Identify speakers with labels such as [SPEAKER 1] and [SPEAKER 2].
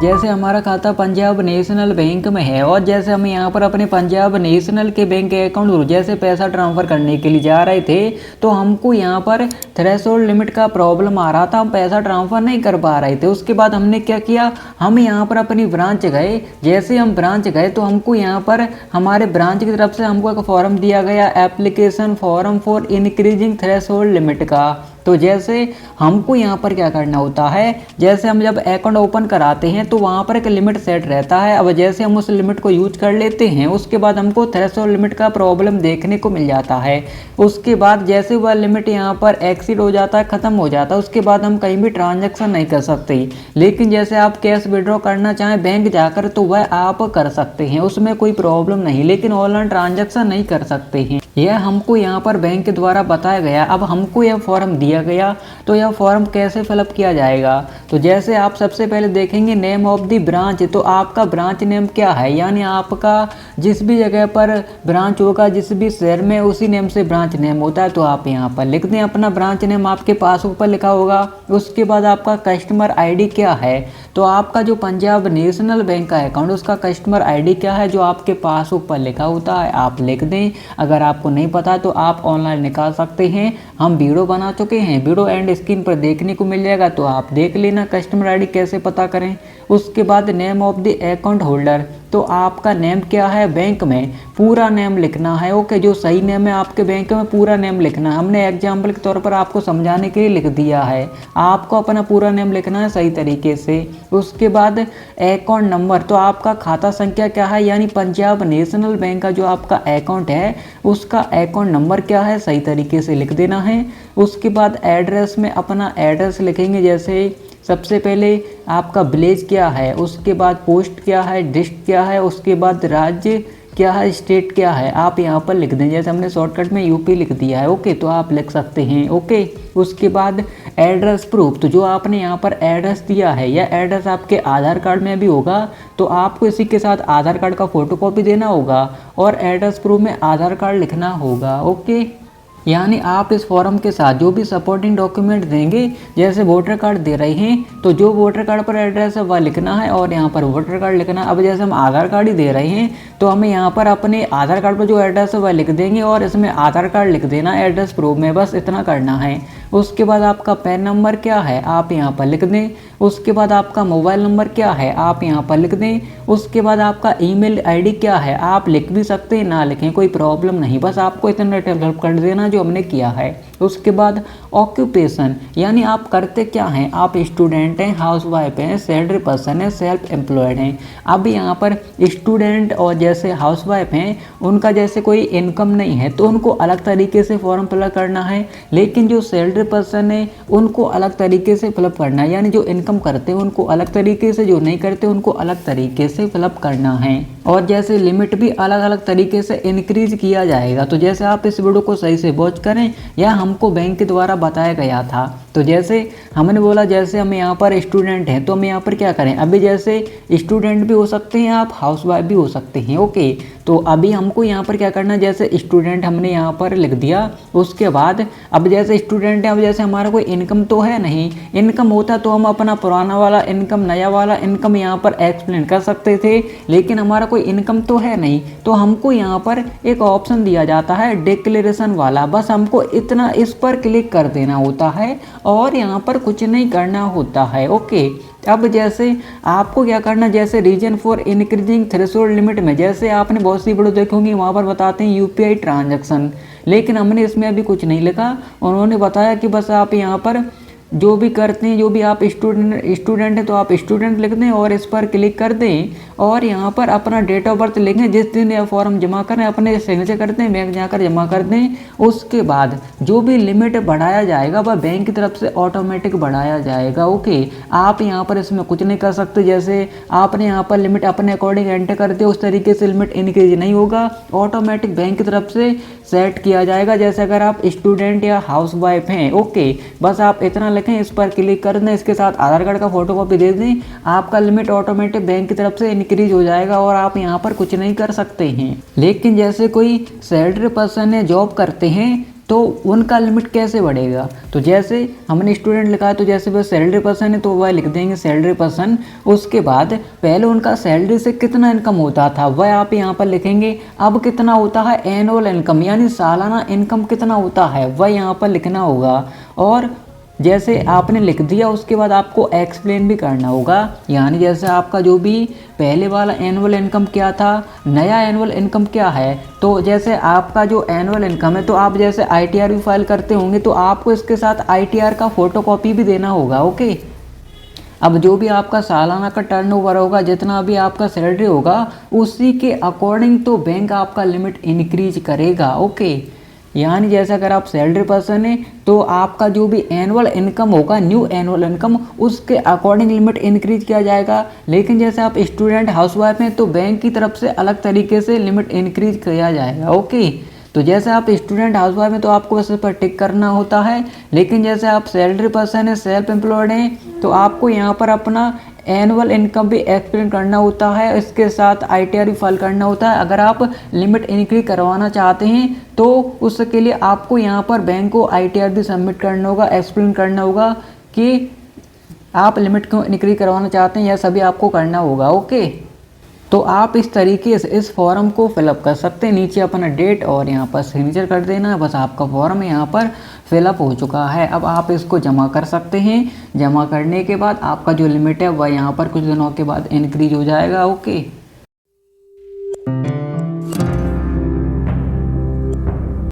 [SPEAKER 1] जैसे हमारा खाता पंजाब नेशनल बैंक में है और जैसे हम यहाँ पर अपने पंजाब नेशनल के बैंक अकाउंट जैसे पैसा ट्रांसफ़र करने के लिए जा रहे थे तो हमको यहाँ पर थ्रेशोल्ड लिमिट का प्रॉब्लम आ रहा था, हम पैसा ट्रांसफ़र नहीं कर पा रहे थे। उसके बाद हमने क्या किया, हम यहाँ पर अपनी ब्रांच गए। जैसे हम ब्रांच गए तो हमको यहाँ पर हमारे ब्रांच की तरफ से हमको एक फॉर्म दिया गया, application form for increasing threshold limit का। तो जैसे हमको यहाँ पर क्या करना होता है, जैसे हम जब अकाउंट ओपन कराते हैं तो वहाँ पर एक लिमिट सेट रहता है। अब जैसे हम उस लिमिट को यूज कर लेते हैं उसके बाद हमको थ्रेशोल्ड लिमिट का प्रॉब्लम देखने को मिल जाता है। उसके बाद जैसे वह लिमिट यहाँ पर एक्सीड हो जाता है, ख़त्म हो जाता है, उसके बाद हम कहीं भी ट्रांजैक्शन नहीं कर सकते। लेकिन जैसे आप कैश विड्रॉ करना चाहें बैंक जाकर तो वह आप कर सकते हैं, उसमें कोई प्रॉब्लम नहीं, लेकिन ऑनलाइन ट्रांजैक्शन नहीं कर सकते हैं। यह हमको यहाँ पर बैंक के द्वारा बताया गया। अब हमको यह फॉर्म दिया गया तो यह फॉर्म कैसे फिलअप किया जाएगा, तो जैसे आप सबसे पहले देखेंगे नेम ऑफ द ब्रांच, तो आपका ब्रांच नेम क्या है, यानी आपका जिस भी जगह पर ब्रांच होगा, जिस भी शहर में उसी नेम से ब्रांच नेम होता है, तो आप यहाँ पर लिख दें अपना ब्रांच नेम, आपके पासबुक पर लिखा होगा। उसके बाद आपका कस्टमर आईडी क्या है, तो आपका जो पंजाब नेशनल बैंक का अकाउंट उसका कस्टमर आईडी क्या है जो आपके पासबुक पर लिखा होता है, आप लिख दें। अगर आपको नहीं पता तो आप ऑनलाइन निकाल सकते हैं, हम वीडियो बना चुके हैं, वीडियो एंड स्क्रीन पर देखने को मिल जाएगा, तो आप देख लेना कस्टमर आईडी कैसे पता करें। उसके बाद name of the account holder, तो आपका नेम क्या है बैंक में, पूरा नेम लिखना है। ओके, जो सही नेम है आपके बैंक में पूरा नेम लिखना है। हमने एग्जाम्पल के तौर पर आपको समझाने के लिए लिख दिया है, आपको अपना पूरा नेम लिखना है सही तरीके से। उसके बाद अकाउंट नंबर, तो आपका खाता संख्या क्या है, यानी पंजाब नेशनल बैंक का जो आपका अकाउंट है उसका अकाउंट नंबर क्या है, सही तरीके से लिख देना है। उसके बाद एड्रेस में अपना एड्रेस लिखेंगे, जैसे सबसे पहले आपका विलेज क्या है, उसके बाद पोस्ट क्या है, डिस्ट्रिक्ट क्या है, उसके बाद राज्य क्या है, स्टेट क्या है, आप यहाँ पर लिख दें। जैसे हमने शॉर्टकट में यूपी लिख दिया है, ओके, तो आप लिख सकते हैं। ओके, उसके बाद एड्रेस प्रूफ, तो जो आपने यहाँ पर एड्रेस दिया है या एड्रेस आपके आधार कार्ड में भी होगा तो आपको इसी के साथ आधार कार्ड का फोटोकॉपी देना होगा और एड्रेस प्रूफ में आधार कार्ड लिखना होगा। ओके, यानी आप इस फॉर्म के साथ जो भी सपोर्टिंग डॉक्यूमेंट देंगे, जैसे वोटर कार्ड दे रहे हैं तो जो वोटर कार्ड पर एड्रेस है वह लिखना है और यहाँ पर वोटर कार्ड लिखना है। अब जैसे हम आधार कार्ड ही दे रहे हैं तो हमें यहाँ पर अपने आधार कार्ड पर जो एड्रेस है वह लिख देंगे और इसमें आधार कार्ड लिख देना एड्रेस प्रूफ में, बस इतना करना है। उसके बाद आपका पैन नंबर क्या है, आप यहाँ पर लिख दें। उसके बाद आपका मोबाइल नंबर क्या है, आप यहाँ पर लिख दें। उसके बाद आपका ईमेल आईडी क्या है, आप लिख भी सकते हैं, ना लिखें कोई प्रॉब्लम नहीं, बस आपको इतना डेवलप कर देना जो हमने किया है। उसके बाद ऑक्यूपेशन, यानी आप करते क्या हैं, आप स्टूडेंट हैं, हाउसवाइफ हैं, सैलरी पर्सन है, सेल्फ एम्प्लॉयड हैं। अब यहाँ पर स्टूडेंट और जैसे हाउसवाइफ हैं उनका जैसे कोई इनकम नहीं है तो उनको अलग तरीके से फॉर्म फिलअप करना है, लेकिन जो सैलरी पर्सन है उनको अलग तरीके से फिलअप करना है, यानी जो इनकम करते हैं उनको अलग तरीके से, जो नहीं करते उनको अलग तरीके से फिलअप करना है। और जैसे लिमिट भी अलग अलग तरीके से इंक्रीज किया जाएगा। तो जैसे आप इस वीडियो को सही से वॉच करें, यह हमको बैंक के द्वारा बताया गया था। तो जैसे हमने बोला जैसे हम यहाँ पर स्टूडेंट हैं तो हम यहाँ पर क्या करें, अभी जैसे स्टूडेंट भी हो सकते हैं आप, हाउसवाइफ भी हो सकते हैं। ओके, तो अभी हमको यहाँ पर क्या करना है, जैसे स्टूडेंट हमने यहाँ पर लिख दिया। उसके बाद अब जैसे स्टूडेंट है, अब जैसे हमारा कोई इनकम तो है नहीं, इनकम होता तो हम अपना पुराना वाला इनकम, नया वाला इनकम यहाँ पर एक्सप्लेन कर सकते थे, लेकिन हमारा कोई इनकम तो है नहीं, तो हमको यहाँ पर एक ऑप्शन दिया जाता है डिक्लेरेशन वाला, बस हमको इतना इस पर क्लिक कर देना होता है और यहाँ पर कुछ नहीं करना होता है। ओके, अब जैसे आपको क्या करना, जैसे reason for increasing threshold limit में जैसे आपने बहुत सी वीडियो देखी होंगी, वहाँ पर बताते हैं यूपीआई ट्रांजैक्शन, लेकिन हमने इसमें अभी कुछ नहीं लिखा। उन्होंने बताया कि बस आप यहाँ पर जो भी करते हैं, जो भी आप स्टूडेंट हैं तो आप स्टूडेंट लिख दें और इस पर क्लिक कर दें और यहाँ पर अपना डेट ऑफ बर्थ लिखें, जिस दिन यह फॉर्म जमा करें अपने सिग्नेचर करते हैं, बैंक जाकर जमा कर दें। उसके बाद जो भी लिमिट बढ़ाया जाएगा वह बैंक की तरफ से ऑटोमेटिक बढ़ाया जाएगा। ओके, आप यहाँ पर इसमें कुछ नहीं कर सकते, जैसे आपने यहाँ पर लिमिट अपने अकॉर्डिंग एंटर करते उस तरीके से लिमिट इंक्रीज नहीं होगा, ऑटोमेटिक बैंक की तरफ से सेट किया जाएगा। जैसे अगर आप स्टूडेंट या हाउसवाइफ हैं, ओके, बस आप इतना लिखें, इस पर क्लिक कर दें, इसके साथ आधार कार्ड का फोटोकॉपी दे दें, आपका लिमिट ऑटोमेटिक बैंक की तरफ से इंक्रीज हो जाएगा और आप यहाँ पर कुछ नहीं कर सकते हैं। लेकिन जैसे कोई सैलरी पर्सन है, जॉब करते हैं तो उनका लिमिट कैसे बढ़ेगा। तो जैसे हमने स्टूडेंट लिखा है तो जैसे वह सैलरी पर्सन है तो वह लिख देंगे सैलरी पर्सन। उसके बाद पहले उनका सैलरी से कितना इनकम होता था वह आप यहाँ पर लिखेंगे। अब कितना होता है एनुअल इनकम, यानी सालाना इनकम कितना होता है वह यहाँ पर लिखना होगा। और जैसे आपने लिख दिया उसके बाद आपको एक्सप्लेन भी करना होगा, यानी जैसे आपका जो भी पहले वाला एनुअल इनकम क्या था, नया एनुअल इनकम क्या है। तो जैसे आपका जो एनुअल इनकम है तो आप जैसे आईटीआर भी फाइल करते होंगे तो आपको इसके साथ आईटीआर का फोटोकॉपी भी देना होगा। ओके, अब जो भी आपका सालाना का टर्नओवर होगा, जितना भी आपका सैलरी होगा, उसी के अकॉर्डिंग तो बैंक आपका लिमिट इंक्रीज करेगा। ओके, यानी जैसे अगर आप सैलरी पर्सन है तो आपका जो भी एनुअल इनकम होगा, न्यू एनुअल इनकम, उसके अकॉर्डिंग लिमिट इंक्रीज किया जाएगा। लेकिन जैसे आप स्टूडेंट हाउसवाइफ हैं तो बैंक की तरफ से अलग तरीके से लिमिट इंक्रीज किया जाएगा। ओके, तो जैसे आप स्टूडेंट हाउसवाइफ हैं तो आपको बस इस पर टिक करना होता है। लेकिन जैसे आप सैलरी पर्सन है, सेल्फ एम्प्लॉयड हैं, तो आपको यहाँ पर अपना एनुअल इनकम भी एक्सप्लेन करना होता है, इसके साथ आईटीआर भी फाइल करना होता है। अगर आप लिमिट इंक्रीज करवाना चाहते हैं तो उसके लिए आपको यहाँ पर बैंक को आईटीआर भी सबमिट करना होगा, एक्सप्लेन करना होगा कि आप लिमिट क्यों इंक्रीज करवाना चाहते हैं, यह सभी आपको करना होगा। ओके, तो आप इस तरीके से इस फॉर्म को फिलअप कर सकते हैं। नीचे अपना डेट और यहाँ पर सिग्नेचर कर देना है, बस आपका फॉर्म यहाँ पर फिलअप हो चुका है। अब आप इसको जमा कर सकते हैं। जमा करने के बाद आपका जो लिमिट है वह यहाँ पर कुछ दिनों के बाद इंक्रीज हो जाएगा। ओके।